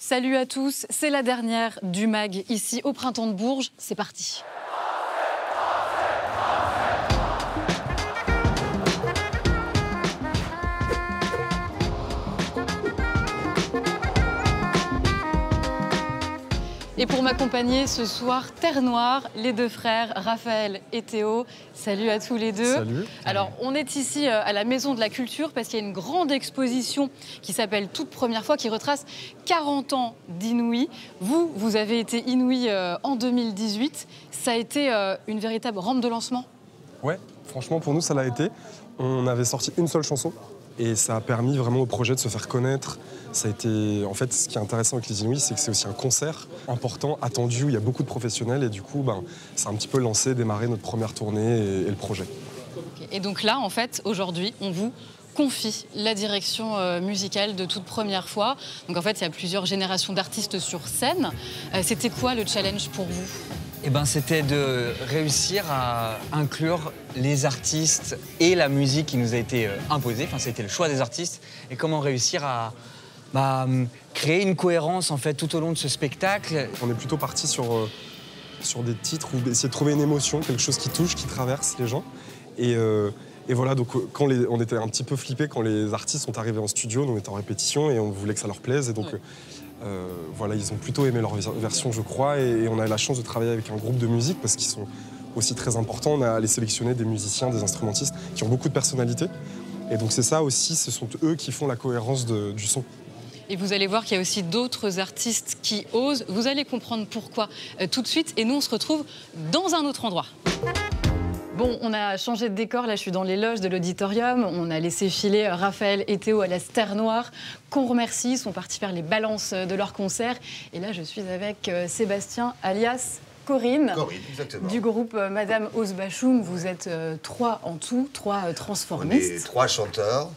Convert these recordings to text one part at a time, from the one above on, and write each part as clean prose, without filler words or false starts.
Salut à tous, c'est la dernière du MAG ici au Printemps de Bourges. C'est parti. Et pour m'accompagner ce soir, Terre Noire, les deux frères, Raphaël et Théo. Salut à tous les deux. Salut. Alors, on est ici à la Maison de la Culture parce qu'il y a une grande exposition qui s'appelle Toute première fois, qui retrace 40 ans d'Inouï. Vous avez été Inouï en 2018. Ça a été une véritable rampe de lancement? Ouais, franchement, pour nous, ça l'a été. On avait sorti une seule chanson et ça a permis vraiment au projet de se faire connaître. Ça a été... En fait, ce qui est intéressant avec les Inouïs, c'est que c'est aussi un concert important, attendu, où il y a beaucoup de professionnels et du coup, ça a un petit peu lancé, démarré notre première tournée et le projet. Et donc là, en fait, aujourd'hui, on vous confie la direction musicale de Toute première fois. Donc en fait, il y a plusieurs générations d'artistes sur scène. C'était quoi le challenge pour vous? Eh ben, c'était de réussir à inclure les artistes et la musique qui nous a été imposée. Enfin, c'était le choix des artistes. Et comment réussir à créer une cohérence en fait tout au long de ce spectacle. On est plutôt parti sur des titres où essayer de trouver une émotion, quelque chose qui touche, qui traverse les gens. Et voilà, donc on était un petit peu flippés quand les artistes sont arrivés en studio, nous on était en répétition et on voulait que ça leur plaise. Et donc voilà, ils ont plutôt aimé leur version, je crois. Et on a eu la chance de travailler avec un groupe de musique parce qu'ils sont aussi très importants. On a allé sélectionner des musiciens, des instrumentistes qui ont beaucoup de personnalité. Et donc c'est ça aussi, ce sont eux qui font la cohérence du son. Et vous allez voir qu'il y a aussi d'autres artistes qui osent. Vous allez comprendre pourquoi tout de suite. Et nous, on se retrouve dans un autre endroit. Bon, on a changé de décor. Là, je suis dans les loges de l'auditorium. On a laissé filer Raphaël et Théo à la Terre Noire, qu'on remercie. Ils sont partis faire les balances de leur concert. Et là, je suis avec Sébastien, alias Corinne, du groupe Madame Osbachung. Vous êtes trois en tout, trois transformistes. On est trois chanteurs,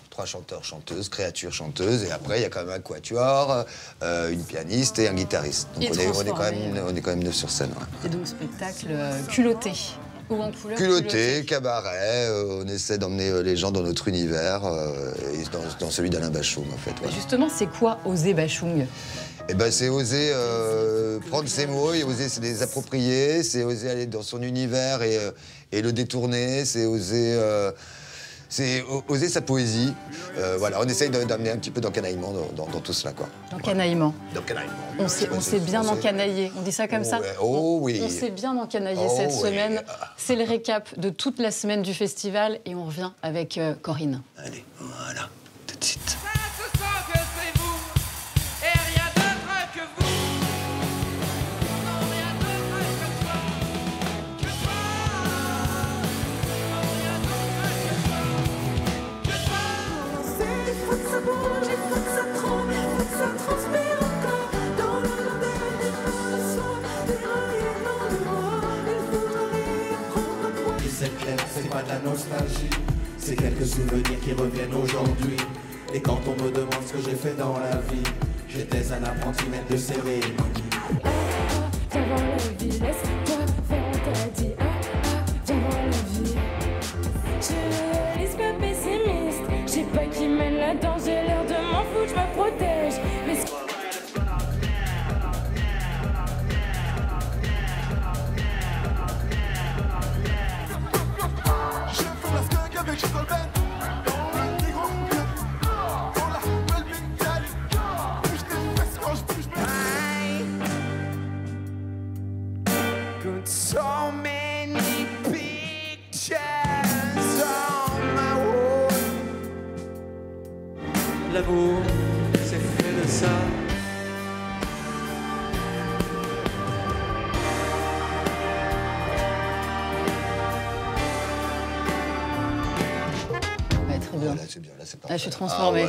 chanteuses, créatures chanteuses, et après il y a quand même un quatuor, une pianiste et un guitariste. Donc on est quand même neuf sur scène. Ouais. Et donc spectacle culotté. Ou en couleur culotté, cabaret, on essaie d'emmener les gens dans notre univers, et dans celui d'Alain Bachung en fait. Ouais. Justement, c'est quoi oser Bachung? Eh ben, c'est oser prendre ses mots et oser se les approprier, c'est oser aller dans son univers et le détourner, c'est oser sa poésie. Voilà, on essaye d'amener un petit peu d'encanaillement dans tout cela, quoi. D'encanaillement. D'encanaillement. On s'est bien encanaillé, on dit ça comme ça? Oh oui. On s'est bien encanaillé cette semaine. C'est le récap de toute la semaine du festival et on revient avec Corinne. Allez, voilà, tout de suite. C'est pas de la nostalgie, c'est quelques souvenirs qui reviennent aujourd'hui. Et quand on me demande ce que j'ai fait dans la vie, j'étais un apprenti maître de cérémonie. Viens voir la vie, laisse-toi faire, on t'a dit. Viens voir la vie. Je risque pas pessimiste, je sais pas qui mène la danse, j'ai l'air de m'en foutre, je me protège. Mais so many pictures on my wall. L'amour, c'est fait de ça. Ouais, très bien. Là, c'est bien, là, c'est parfait. Là, je suis transformée.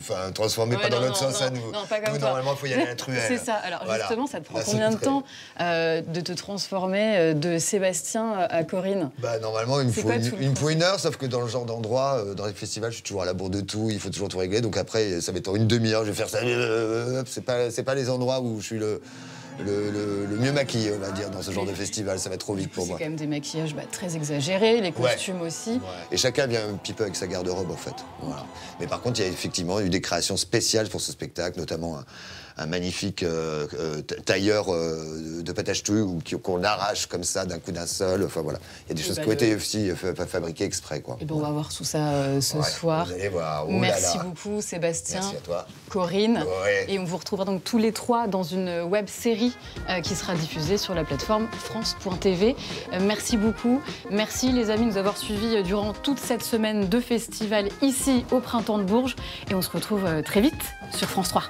Enfin, transformée pas dans l'autre sens, ça, nous, normalement, il faut y aller à la truelle. C'est ça. Alors, voilà. justement, ça te prend combien de temps de te transformer de Sébastien à Corinne? Bah, normalement, il me faut une heure, sauf que dans le genre d'endroit, dans les festivals, je suis toujours à la bourre de tout, il faut toujours tout régler. Donc après, ça va être en une demi-heure, je vais faire ça. C'est pas les endroits où je suis le mieux maquillé, on va dire, dans ce genre de festival. Ça va trop vite pour C'est moi. quand même des maquillages très exagérés, les costumes aussi. Ouais. Et chacun vient un petit peu avec sa garde-robe, en fait. Voilà. Mais par contre, il y a effectivement eu des créations spéciales pour ce spectacle, notamment un magnifique tailleur de pâte à ch'touille qu'on arrache comme ça d'un coup d'un seul. Enfin voilà, il y a des choses qui ont été aussi fabriquées exprès, quoi. Et ben, on va voir tout ça ce soir. Vous allez voir. Oh Merci là là. beaucoup Sébastien. Merci à toi. Corinne. Ouais. Et on vous retrouvera donc tous les trois dans une web série qui sera diffusée sur la plateforme France.tv. Merci beaucoup. Merci les amis de nous avoir suivis durant toute cette semaine de festival ici au Printemps de Bourges. Et on se retrouve très vite sur France 3.